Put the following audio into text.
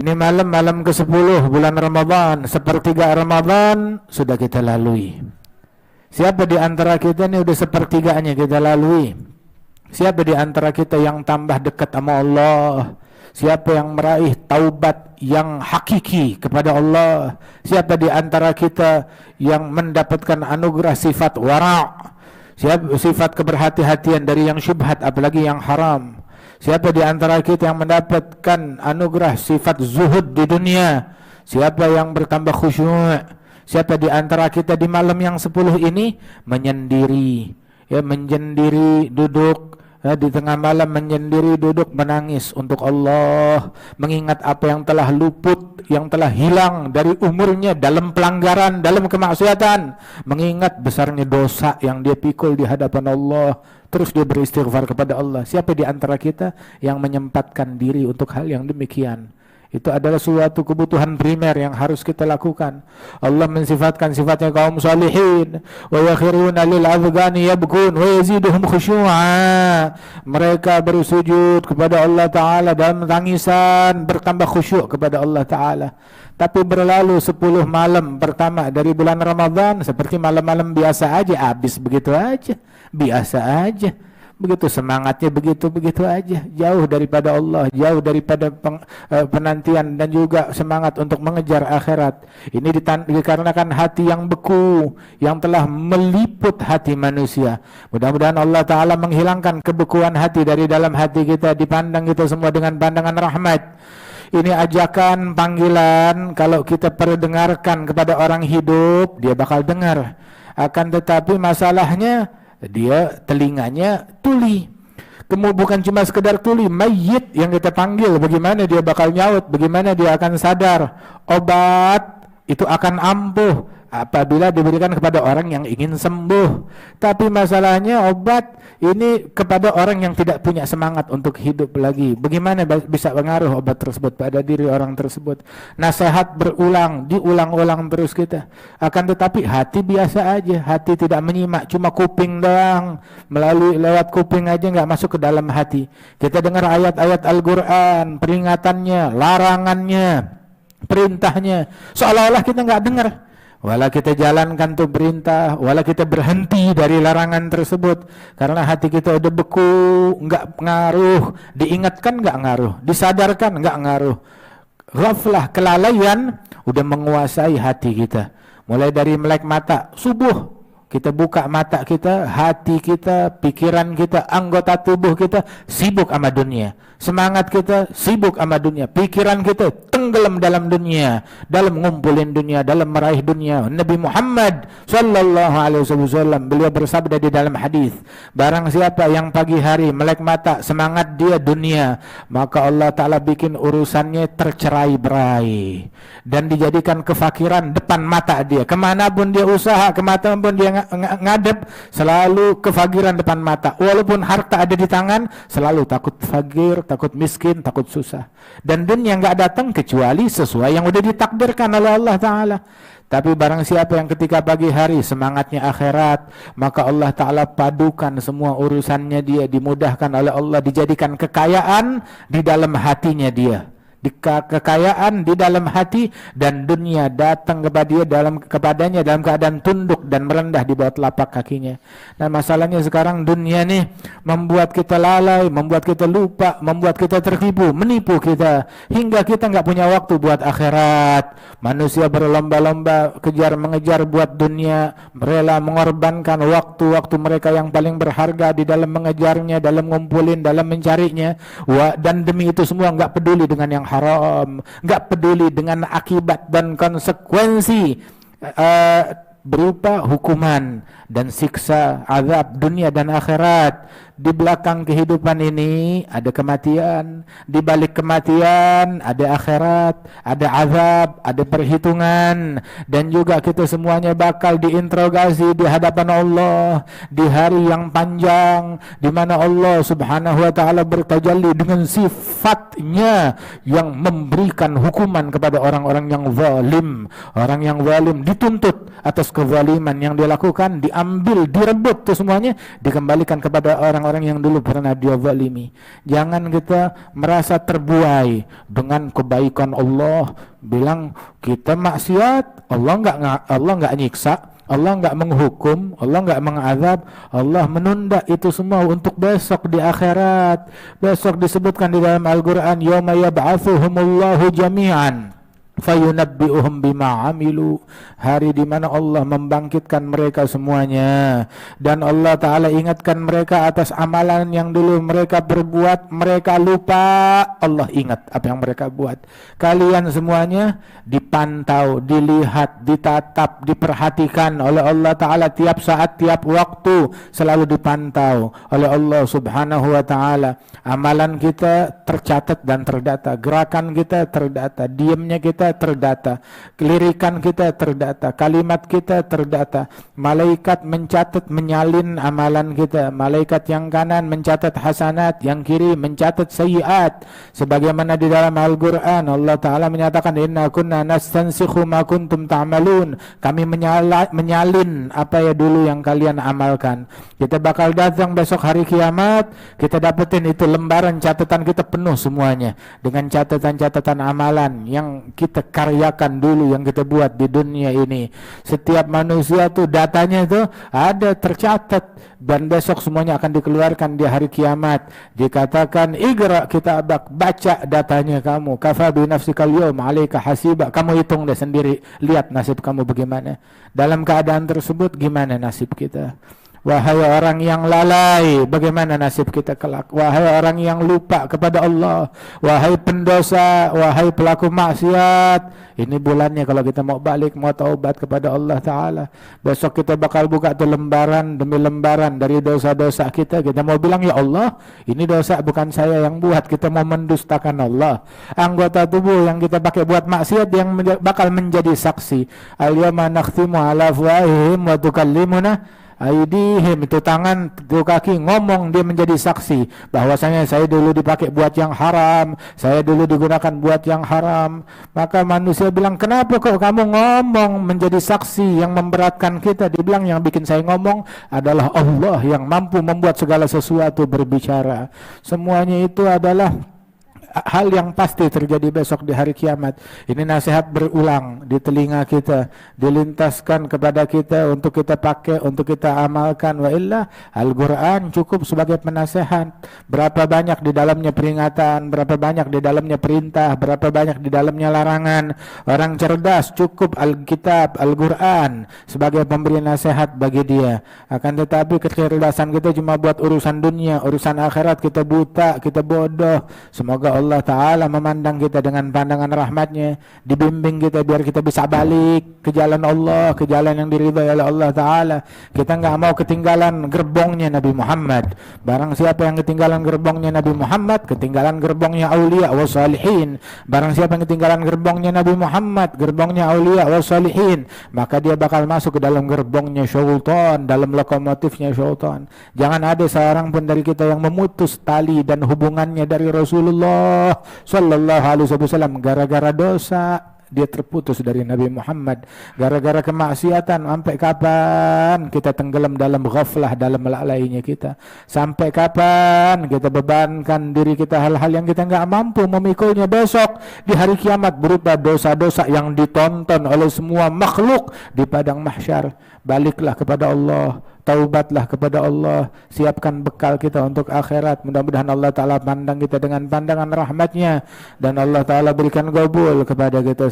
Ini malam ke-10 bulan Ramadan, sepertiga Ramadan sudah kita lalui. Siapa di antara kita ini udah sepertiganya kita lalui? Siapa di antara kita yang tambah dekat sama Allah? Siapa yang meraih taubat yang hakiki kepada Allah? Siapa di antara kita yang mendapatkan anugerah sifat wara'? Siapa sifat keberhati-hatian dari yang syubhat apalagi yang haram? Siapa di antara kita yang mendapatkan anugerah sifat zuhud di dunia? Siapa yang bertambah khusyuk? Siapa di antara kita di malam yang 10 ini menyendiri, ya, menyendiri duduk, ya, di tengah malam menyendiri duduk menangis untuk Allah, mengingat apa yang telah luput, yang telah hilang dari umurnya dalam pelanggaran, dalam kemaksiatan, mengingat besarnya dosa yang dia pikul di hadapan Allah, terus dia beristighfar kepada Allah. Siapa di antara kita yang menyempatkan diri untuk hal yang demikian? Itu adalah suatu kebutuhan primer yang harus kita lakukan. Allah mensifatkan sifatnya kaum salihin, wa yakhiruna lil adghani yabkun wa yaziduhum khusyu'a. Mereka bersujud kepada Allah Ta'ala dalam tangisan, bertambah khusyuk kepada Allah Ta'ala. Tapi berlalu 10 malam pertama dari bulan Ramadan seperti malam-malam biasa aja, habis begitu aja, biasa aja. Begitu semangatnya, begitu aja, jauh daripada Allah, jauh daripada penantian dan juga semangat untuk mengejar akhirat. Ini dikarenakan hati yang beku, yang telah meliput hati manusia. Mudah-mudahan Allah Ta'ala menghilangkan kebekuan hati dari dalam hati kita, dipandang kita semua dengan pandangan rahmat. Ini ajakan, panggilan, kalau kita perdengarkan kepada orang hidup, dia bakal dengar. Akan tetapi masalahnya, dia telinganya tuli. Kemudian bukan cuma sekedar tuli, mayit yang kita panggil, bagaimana dia bakal nyaut, bagaimana dia akan sadar. Obat itu akan ampuh apabila diberikan kepada orang yang ingin sembuh. Tapi masalahnya obat ini kepada orang yang tidak punya semangat untuk hidup lagi. Bagaimana bisa pengaruh obat tersebut pada diri orang tersebut? Nasihat berulang, diulang-ulang terus kita. Akan tetapi hati biasa aja, hati tidak menyimak, cuma kuping doang. Melalui lewat kuping aja nggak masuk ke dalam hati. Kita dengar ayat-ayat Al-Quran, peringatannya, larangannya, perintahnya, seolah-olah kita nggak dengar. Walau kita jalankan tuh perintah, walau kita berhenti dari larangan tersebut, karena hati kita udah beku, nggak ngaruh, diingatkan nggak ngaruh, disadarkan nggak ngaruh. Ghaflah, kelalaian udah menguasai hati kita. Mulai dari melek mata, subuh kita buka mata kita, hati kita, pikiran kita, anggota tubuh kita sibuk sama dunia. Semangat kita sibuk sama dunia, pikiran kita tenggelam dalam dunia, dalam ngumpulin dunia, dalam meraih dunia. Nabi Muhammad sallallahu alaihi wasallam beliau bersabda di dalam hadis, barang siapa yang pagi hari melek mata, semangat dia dunia, maka Allah Ta'ala bikin urusannya tercerai-berai dan dijadikan kefakiran depan mata dia. Kemanapun dia usaha, kemanapun dia ngadep, selalu kefakiran depan mata. Walaupun harta ada di tangan, selalu takut fakir, takut miskin, takut susah. Dan dunia nggak datang kecuali sesuai yang udah ditakdirkan oleh Allah Ta'ala. Tapi barang siapa yang ketika pagi hari semangatnya akhirat, maka Allah Ta'ala padukan semua urusannya dia, dimudahkan oleh Allah, dijadikan kekayaan di dalam hatinya dia. Kekayaan di dalam hati, dan dunia datang kepadanya dalam keadaan tunduk dan merendah di bawah telapak kakinya. Nah, masalahnya sekarang dunia nih membuat kita lalai, membuat kita lupa, membuat kita tertipu, menipu kita hingga kita nggak punya waktu buat akhirat. Manusia berlomba-lomba mengejar buat dunia, rela mengorbankan waktu-waktu mereka yang paling berharga di dalam mengejarnya, dalam ngumpulin, dalam mencarinya. Dan demi itu semua nggak peduli dengan yang haram, nggak peduli dengan akibat dan konsekuensi berupa hukuman dan siksa, azab dunia dan akhirat. Di belakang kehidupan ini ada kematian, di balik kematian ada akhirat, ada azab, ada perhitungan, dan juga kita semuanya bakal diinterogasi di hadapan Allah di hari yang panjang, di mana Allah Subhanahu wa Ta'ala bertajalli dengan sifatnya yang memberikan hukuman kepada orang-orang yang zalim. Orang yang zalim dituntut atas kezaliman yang dia lakukan, diambil, direbut, itu semuanya dikembalikan kepada orang orang-orang yang dulu pernah dia zalimi. Jangan kita merasa terbuai dengan kebaikan Allah, bilang kita maksiat, Allah nggak nyiksa, Allah nggak menghukum, Allah nggak mengazab, Allah menunda itu semua untuk besok di akhirat. Besok disebutkan di dalam Al-Quran, yauma yab'atsuhumullahu jami'an fayunabbi'uhum bima amilu, hari di mana Allah membangkitkan mereka semuanya, dan Allah Ta'ala ingatkan mereka atas amalan yang dulu mereka berbuat. Mereka lupa, Allah ingat apa yang mereka buat. Kalian semuanya dipantau, dilihat, ditatap, diperhatikan oleh Allah Ta'ala tiap saat, tiap waktu, selalu dipantau oleh Allah Subhanahu wa Ta'ala. Amalan kita tercatat dan terdata, gerakan kita terdata, diamnya kita terdata, kelirikan kita terdata, kalimat kita terdata. Malaikat mencatat, menyalin amalan kita. Malaikat yang kanan mencatat hasanat, yang kiri mencatat sayyiat. Sebagaimana di dalam Al-Quran Allah Ta'ala menyatakan, inna kunna nastansikhu ma kuntum ta'malun, kami menyalin apa ya dulu yang kalian amalkan. Kita bakal datang besok hari kiamat, kita dapetin itu lembaran catatan kita penuh semuanya dengan catatan-catatan amalan yang kita karyakan dulu, yang kita buat di dunia ini. Setiap manusia tuh datanya tuh ada tercatat, dan besok semuanya akan dikeluarkan di hari kiamat. Dikatakan iqra kitabak, baca datanya kamu, kafa bi nafsikal yawma 'alaika hasiba, kamu hitung deh sendiri, lihat nasib kamu bagaimana. Dalam keadaan tersebut gimana nasib kita? Wahai orang yang lalai, bagaimana nasib kita kelak? Wahai orang yang lupa kepada Allah, wahai pendosa, wahai pelaku maksiat, ini bulannya kalau kita mau balik, mau taubat kepada Allah Ta'ala. Besok kita bakal buka tuh lembaran demi lembaran dari dosa-dosa kita. Kita mau bilang, ya Allah, ini dosa bukan saya yang buat. Kita mau mendustakan Allah. Anggota tubuh yang kita pakai buat maksiat yang bakal menjadi saksi. Al-yawma nakhtimu ala afwahihim wa tukallimuna aidihim, itu tangan, itu kaki, ngomong, dia menjadi saksi bahwasanya saya dulu dipakai buat yang haram, saya dulu digunakan buat yang haram. Maka manusia bilang, kenapa kok kamu ngomong menjadi saksi yang memberatkan kita? Dibilang, yang bikin saya ngomong adalah Allah yang mampu membuat segala sesuatu berbicara. Semuanya itu adalah hal yang pasti terjadi besok di hari kiamat. Ini nasihat berulang di telinga kita, dilintaskan kepada kita untuk kita pakai, untuk kita amalkan. Wa illa, Al-Quran cukup sebagai penasehat. Berapa banyak di dalamnya peringatan, berapa banyak di dalamnya perintah, berapa banyak di dalamnya larangan. Orang cerdas cukup Alkitab, Al-Quran sebagai pemberi nasihat bagi dia. Akan tetapi kecerdasan kita cuma buat urusan dunia, urusan akhirat kita buta, kita bodoh. Semoga Allah Ta'ala memandang kita dengan pandangan rahmatnya, dibimbing kita biar kita bisa balik ke jalan Allah, ke jalan yang diridhai oleh Allah Ta'ala. Kita nggak mau ketinggalan gerbongnya Nabi Muhammad. Barang siapa yang ketinggalan gerbongnya Nabi Muhammad, ketinggalan gerbongnya aulia wa salihin. Barang siapa yang ketinggalan gerbongnya Nabi Muhammad, gerbongnya aulia wa salihin, maka dia bakal masuk ke dalam gerbongnya syaitan, dalam lokomotifnya syaitan. Jangan ada seorang pun dari kita yang memutus tali dan hubungannya dari Rasulullah Sallallahu Alaihi Wasallam gara-gara dosa. Dia terputus dari Nabi Muhammad gara-gara kemaksiatan. Sampai kapan kita tenggelam dalam ghaflah, dalam lalainya kita? Sampai kapan kita bebankan diri kita hal-hal yang kita nggak mampu memikulnya besok di hari kiamat berupa dosa-dosa yang ditonton oleh semua makhluk di padang mahsyar? Baliklah kepada Allah, taubatlah kepada Allah, siapkan bekal kita untuk akhirat. Mudah-mudahan Allah Ta'ala pandang kita dengan pandangan rahmatnya, dan Allah Ta'ala berikan qabul kepada kita.